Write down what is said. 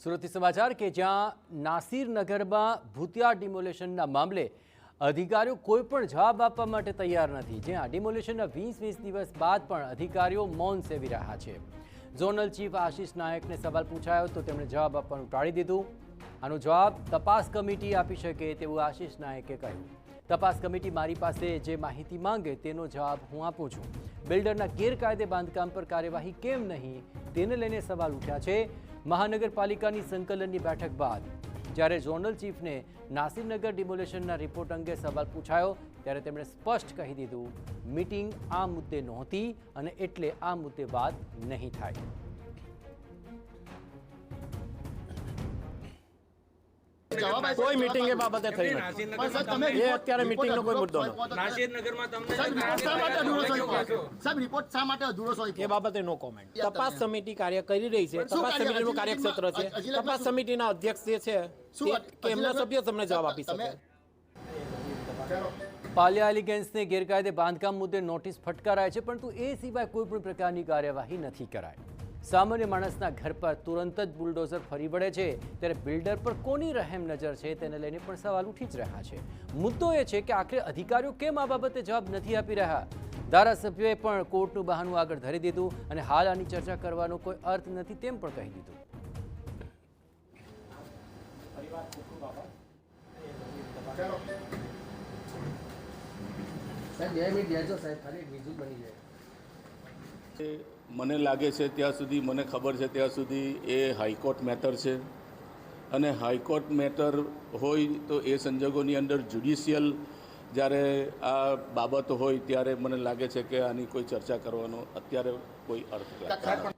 સુરતથી સમાચાર કે જ્યાં નાસિરનગરમાં ભૂતિયા ડિમોલેશનના મામલે અધિકારીઓ કોઈ પણ જવાબ આપવા માટે તૈયાર નથી, જ્યાં ડિમોલેશનના 20 દિવસ બાદ પણ અધિકારીઓ મૌન સેવી રહ્યા છે। ઝોનલ ચીફ આશિષ નાયકને સવાલ પૂછાયો તો તેમણે જવાબ આપવાનું ટાળી દીધું। આનો જવાબ તપાસ કમિટી આપી શકે તેવું આશિષ નાયકે કહ્યું। તપાસ કમિટી મારી પાસે જે માહિતી માંગે તેનો જવાબ હું આપું છું। બિલ્ડરના ગેરકાયદે બાંધકામ પર કાર્યવાહી કેમ નહીં તેને લઈને સવાલ ઉઠ્યા છે। મહાનગરપાલિકાની સંકલનની બેઠક બાદ જ્યારે ઝોનલ ચીફને નાસિરનગર ડિમોલેશનના રિપોર્ટ અંગે સવાલ પૂછાયો ત્યારે તેમણે સ્પષ્ટ કહી દીધું, મીટિંગ આ મુદ્દે નહોતી અને એટલે આ મુદ્દે વાત નહીં થાય। કોઈ મીટિંગ એ બાબતે થઈ નથી। એ અત્યારે મીટિંગનો કોઈ મુદ્દો નથી। નાસિરનગરમાં તમને સાહેબ રિપોર્ટ શા માટે અધૂરો છે એ બાબતે નો કોમેન્ટ। તપાસ સમિતિ કાર્ય કરી રહી છે, તપાસ સમિતિનું કાર્યક્ષેત્ર છે। તપાસ સમિતિના અધ્યક્ષ જે છે કે એમના સભ્યો તમને જવાબ આપી શકે। પાલિયા એલિગન્સને ગેરકાયદે બાંધકામ મુદ્દે નોટિસ ફટકારાય છે, પરંતુ એ સિવાય કોઈ પણ પ્રકારની કાર્યવાહી નથી કરાઈ। સામાન્ય માણસના ઘર પર તુરંત જ બુલડોઝર ફરી વળે છે, ત્યારે બિલ્ડર પર કોની રહેમ નજર છે તેને લઈને પણ સવાલ ઉઠી જ રહ્યા છે। મુદ્દો એ છે કે આખરે અધિકારીઓ કેમ આ બાબતે જવાબ નથી આપી રહ્યા। ધારાસભ્યોએ પણ કોર્ટનું બહાનું આગળ ધરી દીધું અને હાલ આની ચર્ચા કરવાનો કોઈ અર્થ નથી તેમ પણ કહી દીધું। મને લાગે છે ત્યાં સુધી, મને ખબર છે ત્યાં સુધી એ હાઈકોર્ટ મેટર છે અને હાઈકોર્ટ મેટર હોય તો એ સંજોગોની અંદર જ્યુડિશિયલ જ્યારે આ બાબત હોય ત્યારે મને લાગે છે કે આની કોઈ ચર્ચા કરવાનો અત્યારે કોઈ અર્થ નથી।